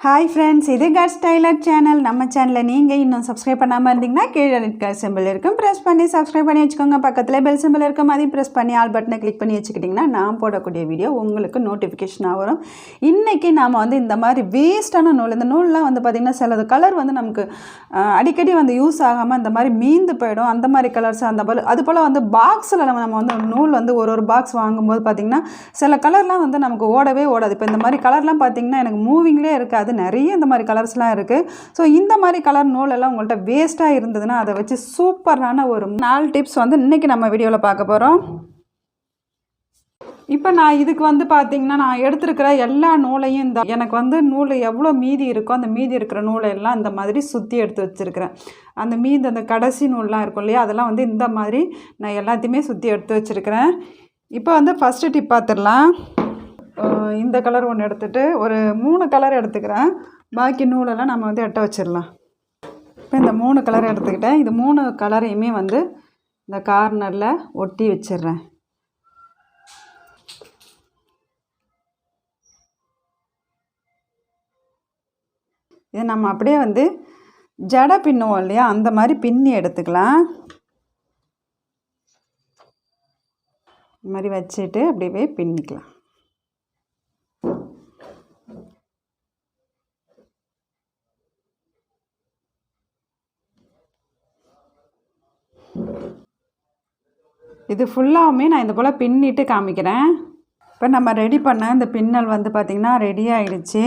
Hi friends, இது God's tailor channel. நம்ம சேனலில் நீங்கள் இன்னும் சப்ஸ்கிரைப் பண்ணாமல் இருந்தீங்கன்னா கீழே ரெட் கலர் சிம்பிள் இருக்கும், ப்ரெஸ் பண்ணி சப்ஸ்கிரைப் பண்ணி வச்சுக்கோங்க. பக்கத்தில் பெல் சிம்பிள் இருக்கும், அதையும் ப்ரெஸ் பண்ணி ஆல் பட்டனை கிளிக் பண்ணி வச்சுக்கிட்டிங்கன்னா நான் போடக்கூடிய வீடியோ உங்களுக்கு நோட்டிஃபிகேஷனாக வரும். இன்றைக்கி நாம் இந்த மாதிரி வேஸ்ட்டான நூல், இந்த நூல்லாம் பார்த்திங்கன்னா சிலது கலர் நமக்கு அடிக்கடி யூஸ் ஆகாமல் இந்த மாதிரி மீந்து போயிடும். அந்த மாதிரி கலர்ஸ் அதுபோல் பாக்ஸில் நம்ம நூல் ஒரு பாக்ஸ் வாங்கும்போது பார்த்திங்கன்னா சில கலர்லாம் நமக்கு ஓடவே ஓடாது. இப்போ இந்த மாதிரி கலர்லாம் பார்த்திங்கன்னா எனக்கு மூவிங்லேயே இருக்காது. நிறைய இந்த மாதிரி கலர்ஸ்லாம் இருக்குது. ஸோ இந்த மாதிரி கலர் நூலெல்லாம் உங்கள்கிட்ட வேஸ்ட்டாக இருந்ததுன்னா அதை வச்சு சூப்பரான ஒரு 4 டிப்ஸ் இன்றைக்கி நம்ம வீடியோவில் பார்க்க போகிறோம். இப்போ நான் இதுக்கு பார்த்திங்கன்னா நான் எடுத்துருக்கிற எல்லா நூலையும் எனக்கு நூல் எவ்வளோ மீதி இருக்கோ அந்த மீதி இருக்கிற நூலையெல்லாம் இந்த மாதிரி சுற்றி எடுத்து வச்சுருக்கிறேன். அந்த கடைசி நூல்லாம் இருக்கும் இல்லையா, அதெல்லாம் இந்த மாதிரி நான் எல்லாத்தையுமே சுற்றி எடுத்து வச்சுருக்கிறேன். இப்போ ஃபஸ்ட்டு டிப் பார்த்துடலாம். இந்த கலர் ஒன்று எடுத்துகிட்டு ஒரு 3 கலர் எடுத்துக்கிறேன். பாக்கி நூலெல்லாம் நம்ம எட்ட வச்சிடலாம். இப்போ இந்த 3 கலர் எடுத்துக்கிட்டேன். இது 3 கலரையுமே இந்த கார்னரில் ஒட்டி வச்சிடுறேன். இதை நம்ம அப்படியே ஜடை பின்னுவோம் இல்லையா, அந்த மாதிரி பின்னி எடுத்துக்கலாம். இந்த மாதிரி வச்சுட்டு அப்படியே பின்னிக்கலாம். இது ஃபுல்லாகவுமே நான் இந்த போல் பின்னிட்டு காமிக்கிறேன். இப்போ நம்ம ரெடி பண்ண இந்த பின்னல் பார்த்திங்கன்னா ரெடி ஆகிடுச்சு.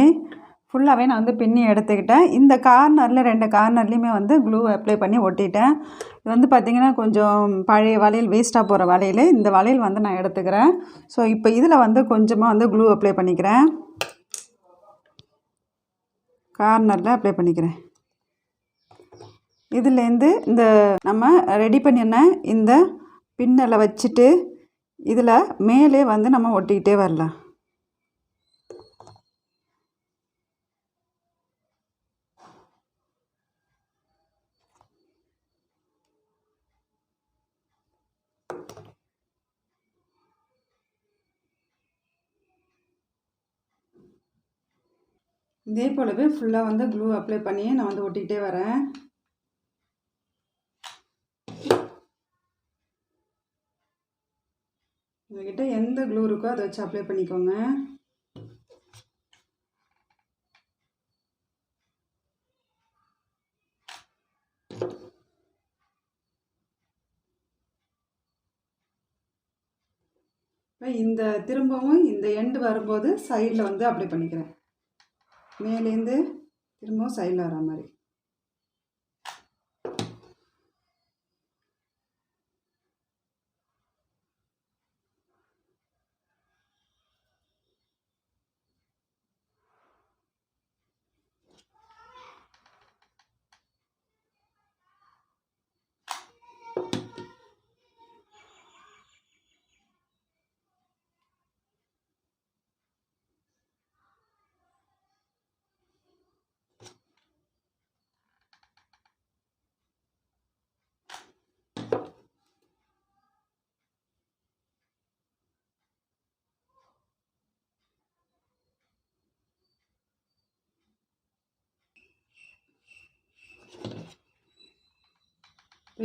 ஃபுல்லாகவே நான் பின்னி எடுத்துக்கிட்டேன். இந்த கார்னரில் 2 கார்னர்லேயுமே க்ளூ அப்ளை பண்ணி ஒட்டிட்டேன். இது பார்த்திங்கன்னா கொஞ்சம் பழைய வளையல், வேஸ்ட்டாக போகிற வளையல். இந்த வளையல் நான் எடுத்துக்கிறேன். ஸோ இப்போ இதில் கொஞ்சமாக க்ளூ அப்ளை பண்ணிக்கிறேன். கார்னரில் அப்ளை பண்ணிக்கிறேன். இதுலேருந்து இந்த நம்ம ரெடி பண்ணின இந்த பின்னலை வச்சுட்டு இதில் மேலே நம்ம ஒட்டிக்கிட்டே வரலாம். இதே போலவே ஃபுல்லாக க்ளூ அப்ளை பண்ணி நான் ஒட்டிக்கிட்டே வரேன். உங்கள்கிட்ட எந்த க்ளூ இருக்கோ அதை வச்சு அப்ளை பண்ணிக்கோங்க. திரும்பவும் இந்த எண்டு வரும்போது சைடில் அப்ளை பண்ணிக்கிறேன். மேலேருந்து திரும்பவும் சைடில் வர மாதிரி.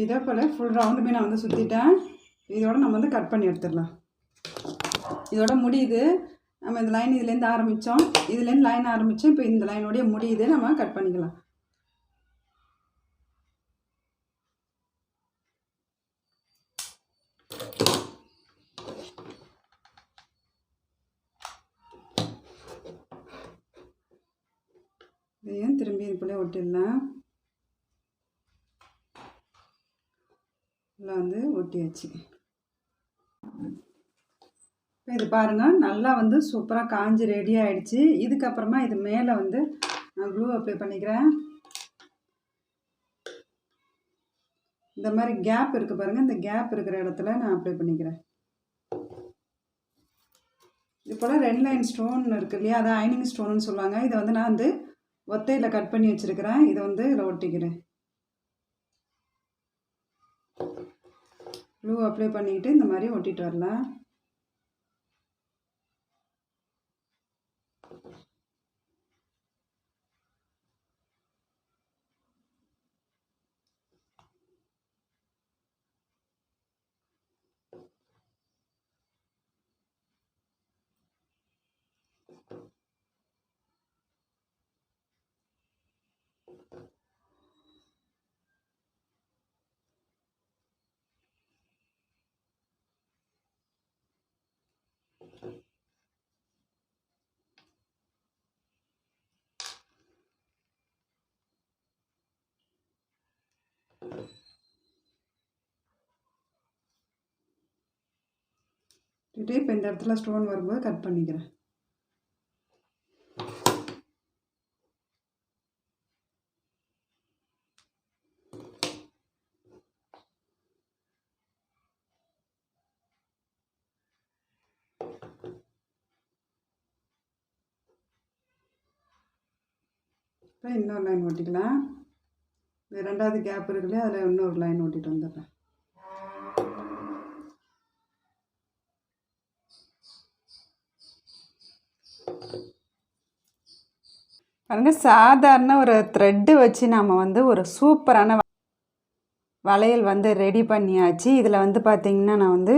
இதே போல் ஃபுல் ரவுண்டுமே நான் சுற்றிட்டேன். இதோட நம்ம கட் பண்ணி எடுத்துடலாம். இதோட முடியுது. நம்ம இந்த லைன் இதுலேருந்து ஆரம்பித்தோம், இதுலேருந்து லைன் ஆரம்பித்தோம். இப்போ இந்த லைனோடைய முடியுது, நம்ம கட் பண்ணிக்கலாம். இதையும் திரும்பி இது போல ஒட்டிடலாம். ஒட்டியாச்சு. இப்போ இது பாருங்கள், நல்லா சூப்பராக காஞ்சி ரெடி ஆகிடுச்சு. இதுக்கப்புறமா இது மேலே நான் க்ளூ அப்ளை பண்ணிக்கிறேன். இந்த மாதிரி கேப் இருக்குது பாருங்கள், இந்த கேப் இருக்கிற இடத்துல நான் அப்ளை பண்ணிக்கிறேன். இது போல் 2 லைன் ஸ்டோன் இருக்குது இல்லையா, அதை ஐனிங் ஸ்டோன்னு சொல்லுவாங்க. இதை நான் ஒத்தையில் கட் பண்ணி வச்சுருக்கிறேன். இதை இதில் ஒட்டிக்கிறேன். க்ளூ அப்ளை பண்ணிக்கிட்டு இந்த மாதிரி ஒட்டிட்டு வரலாம். இப்போ இந்த இடத்துல ஸ்டோன் வரும்போது கட் பண்ணிக்கிறேன். இப்போ இன்னொரு லைன் ஓட்டிக்கலாம். ரெண்டாவது கேப் இருக்குல்லையே, அதில் இன்னொரு லைன் ஓட்டிட்டு வந்துடுறேன். பாருங்க, சாதாரண ஒரு த்ரெட்டு வச்சு நாம் வந்து ஒரு சூப்பரான வளையல் வந்து ரெடி பண்ணியாச்சு. இதில் வந்து பார்த்திங்கன்னா நான் வந்து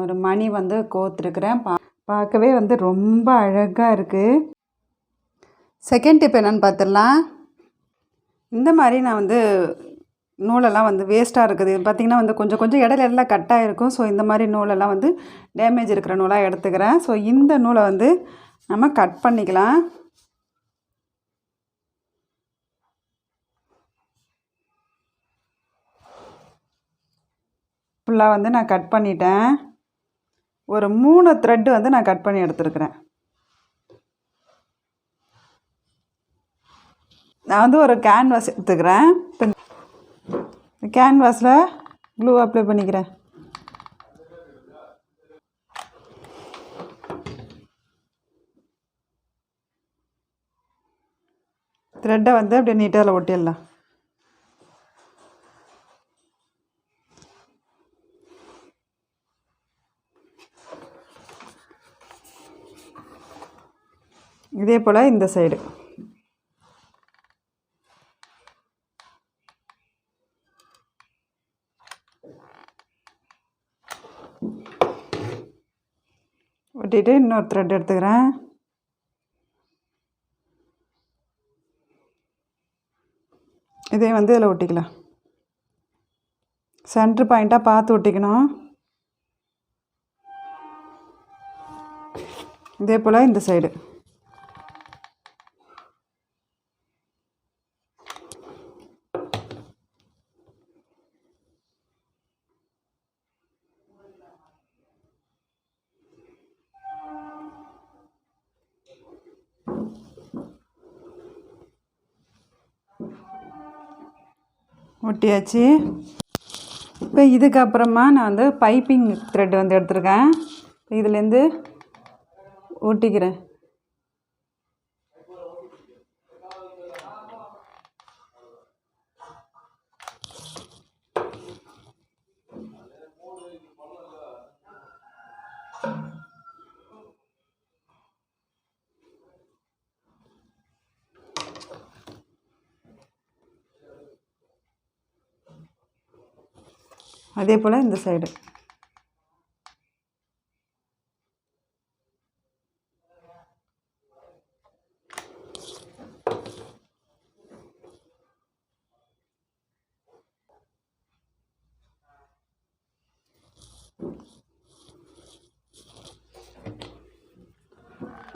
ஒரு மணி வந்து கோத்துருக்குறேன். பார்க்கவே வந்து ரொம்ப அழகாக இருக்குது. செகண்ட் டிப் என்னென்னு பார்த்துடலாம். இந்த மாதிரி நான் வந்து நூலெல்லாம் வந்து வேஸ்ட்டாக இருக்குது பார்த்திங்கன்னா வந்து கொஞ்சம் கொஞ்சம் இடையில எல்லாம் கட்டாக இருக்கும். ஸோ இந்த மாதிரி நூலெல்லாம் வந்து டேமேஜ் இருக்கிற நூலாக எடுத்துக்கிறேன். ஸோ இந்த நூலை வந்து நம்ம கட் பண்ணிக்கலாம். ஃபுல்லாக வந்து நான் கட் பண்ணிட்டேன். ஒரு 3 த்ரெட்டு வந்து நான் கட் பண்ணி எடுத்துருக்கிறேன். நான் வந்து ஒரு கேன்வாஸ் எடுத்துக்கிறேன். இப்போ கேன்வாஸில் க்ளூ அப்ளை பண்ணிக்கிறேன். த்ரெட்டை வந்து அப்படியே நீட்டாக ஒட்டிடலாம். இதே போல் இந்த சைடு ஒட்டிட்டு இன்னொரு த்ரெட் எடுத்துக்கிறேன். இதே வந்து இதில் ஒட்டிக்கலாம். சென்ட்ரு பாயிண்ட்டாக பார்த்து ஒட்டிக்கணும். இதே போல் இந்த சைடு ஒட்டியாச்சு. இப்போ இதுக்கப்புறமா நான் வந்து பைப்பிங் த்ரெட் வந்து எடுத்துருக்கேன். இதுலேருந்து ஒட்டிக்கிறேன். அதே போல் இந்த சைடு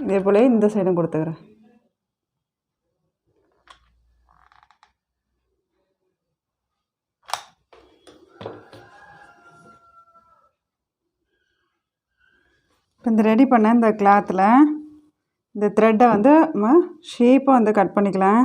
இதே போல் இந்த சைடும் கொடுத்துக்கிறேன். இப்போ இந்த ரெடி பண்ண இந்த கிளாத்தில் இந்த த்ரெட்டை வந்து நம்ம ஷேப்பாக வந்து கட் பண்ணிக்கலாம்.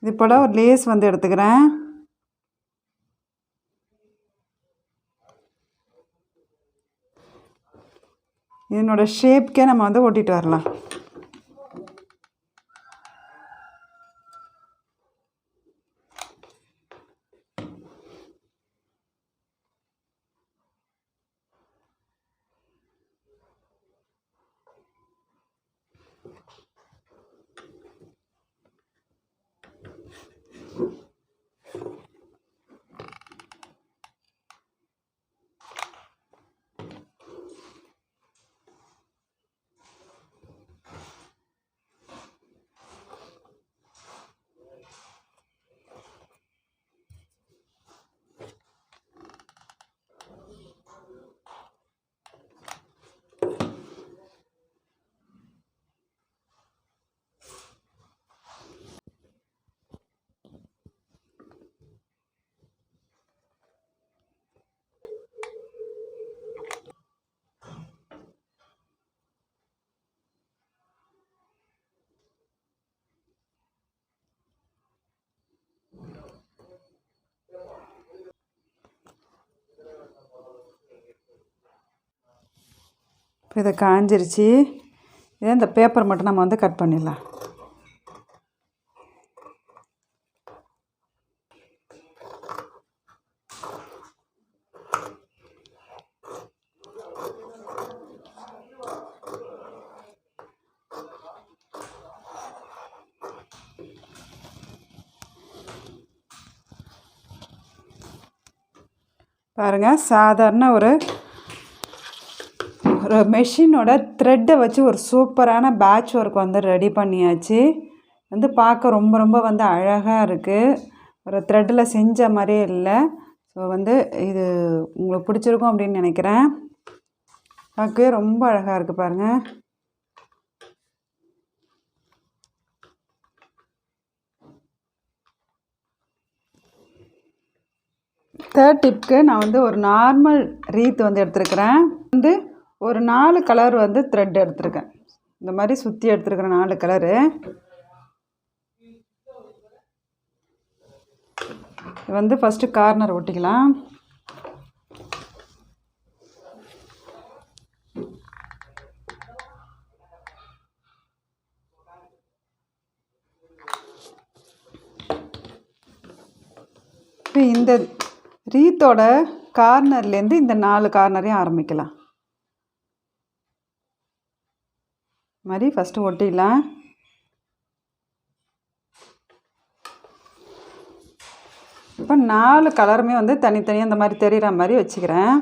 இது போல் ஒரு லேஸ் வந்து எடுத்துக்கிறேன். இதனோட ஷேப்க்கே நம்ம வந்து ஒட்டிட்டு வரலாம். இதை காஞ்சிருச்சு. இதே இந்த பேப்பர் மட்டும் நம்ம வந்து கட் பண்ணிடலாம். பாருங்கள், சாதாரண ஒரு மெஷினோட த்ரெட்டை வச்சு ஒரு சூப்பரான பேட்ச் ஒர்க் வந்து ரெடி பண்ணியாச்சு. வந்து பார்க்க ரொம்ப ரொம்ப வந்து அழகாக இருக்குது. ஒரு த்ரெட்டில் செஞ்ச மாதிரியே இல்லை. ஸோ வந்து இது உங்களுக்கு பிடிச்சிருக்கும் அப்படின்னு நினைக்கிறேன். பார்க்கவே ரொம்ப அழகாக இருக்குது பாருங்கள். தேர்ட் டிப்க்கு நான் வந்து ஒரு நார்மல் ரீத் வந்து எடுத்துருக்கிறேன். வந்து ஒரு 4 கலர் வந்து த்ரெட் எடுத்துருக்கேன். இந்த மாதிரி சுற்றி எடுத்துருக்கிறேன் 4 கலரு. வந்து ஃபஸ்ட்டு கார்னர் ஒட்டிக்கலாம். இந்த ரீத்தோட கார்னர்லேருந்து இந்த 4 கார்னரையும் ஆரம்பிக்கலாம். மாதிரி ஃபஸ்ட்டு ஒட்டிடலாம். இப்போ 4 கலருமே வந்து தனித்தனியாக இந்த மாதிரி தெரிகிற மாதிரி வச்சுக்கிறேன்.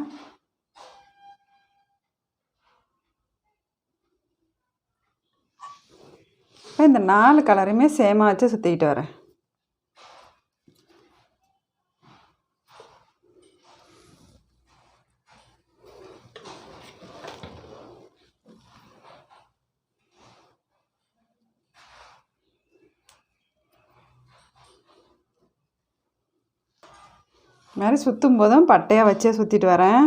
இப்போ இந்த 4 கலருமே சேமாக வச்சு சுற்றிக்கிட்டு வரேன். மாதிரி சுற்றும் போதும் பட்டையாக வச்சே சுற்றிட்டு வரேன்.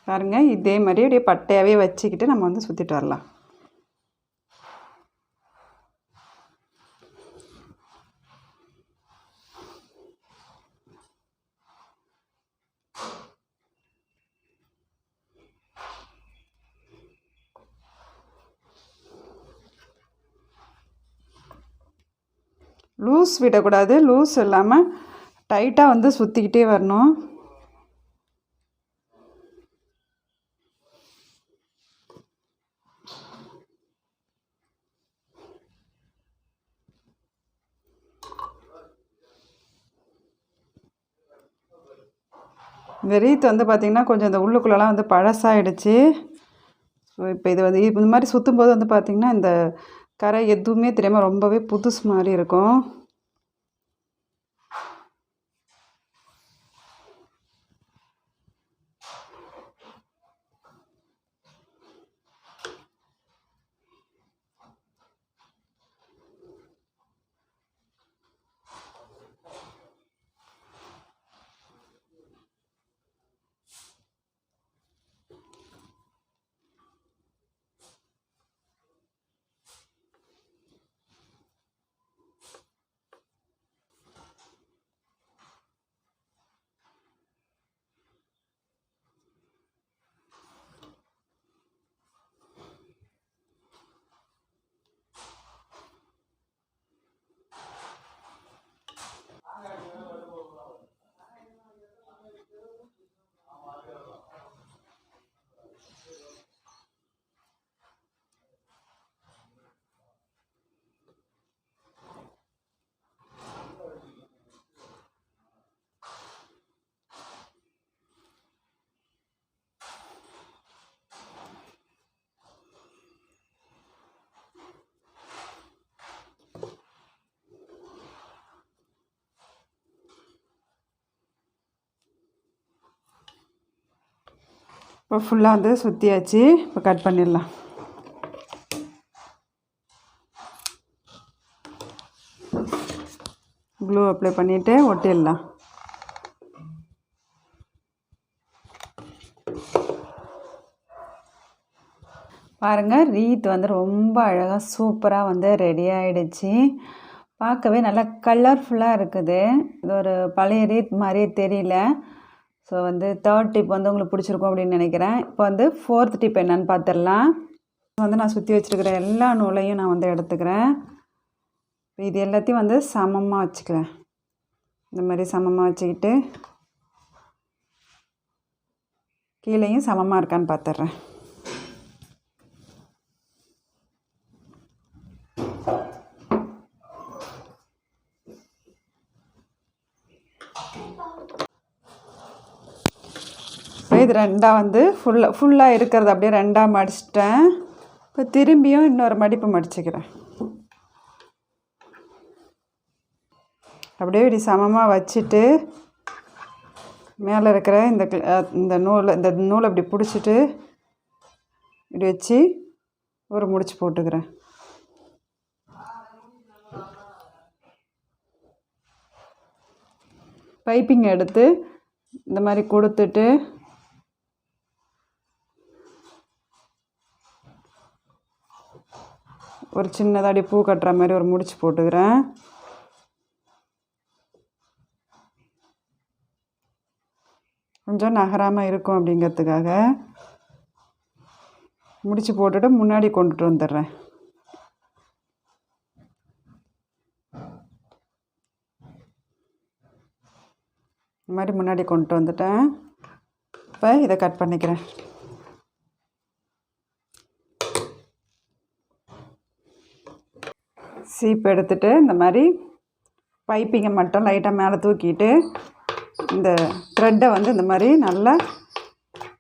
பாருங்கள், இதே மாதிரி அப்படியே பட்டையாகவே வச்சுக்கிட்டு நம்ம வந்து சுற்றிட்டு வரலாம். லூஸ் விடக்கூடாது, லூஸ் இல்லாமல் டைட்டாக வந்து சுற்றிக்கிட்டே வரணும். இந்த ரீத் வந்து பார்த்திங்கன்னா கொஞ்சம் இந்த உள்ளுக்குள்ளெல்லாம் வந்து பழசாயிடுச்சு. ஸோ இப்போ இது வந்து இந்த மாதிரி சுற்றும் போது வந்து பார்த்திங்கன்னா இந்த கரை எதுவுமே தெரியாமல் ரொம்பவே புதுசு மாதிரி இருக்கும். இப்போ ஃபுல்லாக வந்து சுற்றியாச்சு. இப்போ கட் பண்ணிடலாம். க்ளூ அப்ளை பண்ணிவிட்டு ஒட்டிடலாம். பாருங்கள், ரீத் வந்து ரொம்ப அழகாக சூப்பராக வந்து ரெடி ஆகிடுச்சு. பார்க்கவே நல்லா கலர்ஃபுல்லாக இருக்குது. இது ஒரு பழைய ரீத் மாதிரியே தெரியல. ஸோ வந்து தேர்ட் டிப் வந்து உங்களுக்கு பிடிச்சிருக்கும் அப்படின்னு நினைக்கிறேன். இப்போ வந்து ஃபோர்த் டிப் என்னன்னு பார்த்துடலாம். வந்து நான் சுற்றி வச்சுருக்கிற எல்லா நூலையும் நான் வந்து எடுத்துக்கிறேன். இது எல்லாத்தையும் வந்து சமமாக வச்சுக்கிறேன். இந்த மாதிரி சமமாக வச்சுக்கிட்டு கீழேயும் சமமாக இருக்கான்னு பார்த்துட்றேன். இது ரெண்டாக வந்து ஃபுல்லாக இருக்கிறது அப்படியே ரெண்டாக மடிச்சிட்டேன். இப்போ திரும்பியும் இன்னொரு மடிப்பு மடிச்சுக்கிறேன். அப்படியே இப்படி சமமாக வச்சுட்டு மேலே இருக்கிற இந்த நூலை இப்படி பிடிச்சிட்டு இப்படி வச்சு ஒரு முடிச்சு போட்டுக்கிறேன். பைப்பிங் எடுத்து இந்த மாதிரி கொடுத்துட்டு ஒரு சின்னதாடி பூ கட்டுற மாதிரி ஒரு முடிச்சு போட்டுக்கிறேன். கொஞ்சம் நகராமல் இருக்கும் அப்படிங்கிறதுக்காக முடிச்சு போட்டுட்டு முன்னாடி கொண்டுட்டு வந்துடுறேன். இந்த மாதிரி முன்னாடி கொண்டுட்டு வந்துட்டேன். இப்போ இதை கட் பண்ணிக்கிறேன். சீப் எடுத்துகிட்டு இந்த மாதிரி பைப்பிங்கை மட்டும் லைட்டாக மேலே தூக்கிட்டு இந்த த்ரெட்டை வந்து இந்த மாதிரி நல்லா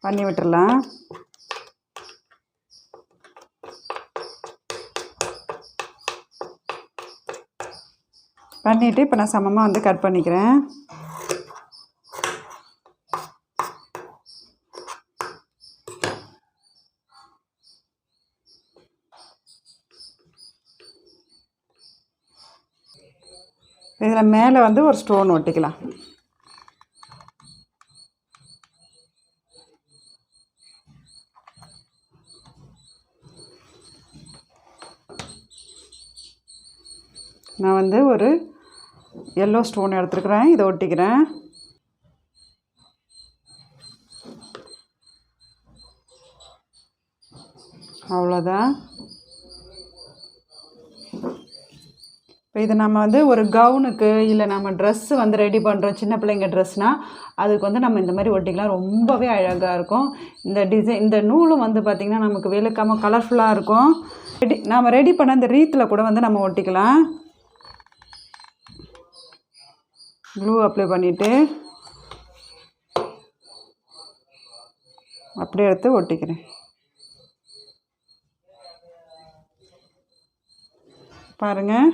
பண்ணி விட்டுடலாம். பண்ணிவிட்டு இப்போ நான் சமமாக வந்து கட் பண்ணிக்கிறேன். இதில் மேலே வந்து ஒரு ஸ்டோன் ஒட்டிக்கலாம். நான் வந்து ஒரு எல்லோ ஸ்டோன் எடுத்துருக்குறேன். இதை ஒட்டிக்கிறேன். அவ்வளோதான். இப்போ இது நம்ம வந்து ஒரு கவுனுக்கு இல்லை நம்ம ட்ரெஸ்ஸு வந்து ரெடி பண்ணுறோம், சின்ன பிள்ளைங்க ட்ரெஸ்னால் அதுக்கு வந்து நம்ம இந்த மாதிரி ஒட்டிக்கலாம். ரொம்பவே அழகாக இருக்கும். இந்த நூலும் வந்து பார்த்திங்கன்னா நமக்கு வெளுக்காமல் கலர்ஃபுல்லாக இருக்கும். நாம் ரெடி பண்ண இந்த ரீத்தில் கூட வந்து நம்ம ஒட்டிக்கலாம். க்ளூ அப்ளை பண்ணிவிட்டு அப்படியே எடுத்து ஒட்டிக்கிறேன். பாருங்கள்,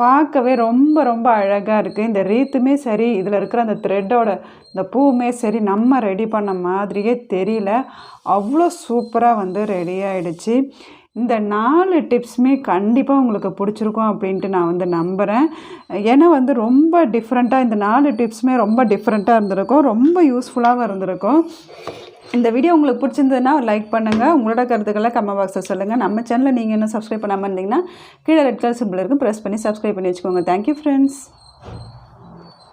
பார்க்கவே ரொம்ப ரொம்ப அழகாக இருக்குது. இந்த ரீத்துமே சரி, இதில் இருக்கிற அந்த த்ரெட்டோட இந்த பூவுமே சரி, நம்ம ரெடி பண்ண மாதிரியே தெரியல. அவ்வளோ சூப்பராக வந்து ரெடி ஆகிடுச்சு. இந்த 4 டிப்ஸுமே கண்டிப்பாக உங்களுக்கு பிடிச்சிருக்கும் அப்படின்ட்டு நான் வந்து நம்புகிறேன். ஏன்னா வந்து ரொம்ப டிஃப்ரெண்ட்டாக இந்த 4 டிப்ஸுமே ரொம்ப டிஃப்ரெண்ட்டாக இருந்திருக்கும், ரொம்ப யூஸ்ஃபுல்லாகவும் இருந்திருக்கும். இந்த வீடியோ உங்களுக்கு பிடிச்சிருந்ததுன்னா லைக் பண்ணுங்கள். உங்களோட கருத்துக்களை கமெண்ட் பாக்ஸில் சொல்லுங்கள். நம்ம சேனலை நீங்கள் இன்னும் சப்ஸ்கிரைப் பண்ணாமல் இருந்தீங்கன்னா கீழே ரெட் கலர் சிம்பிள் இருக்குது, ப்ரெஸ் பண்ணி சப்ஸ்கிரைப் பண்ணி வச்சுக்கோங்க. Thank you friends.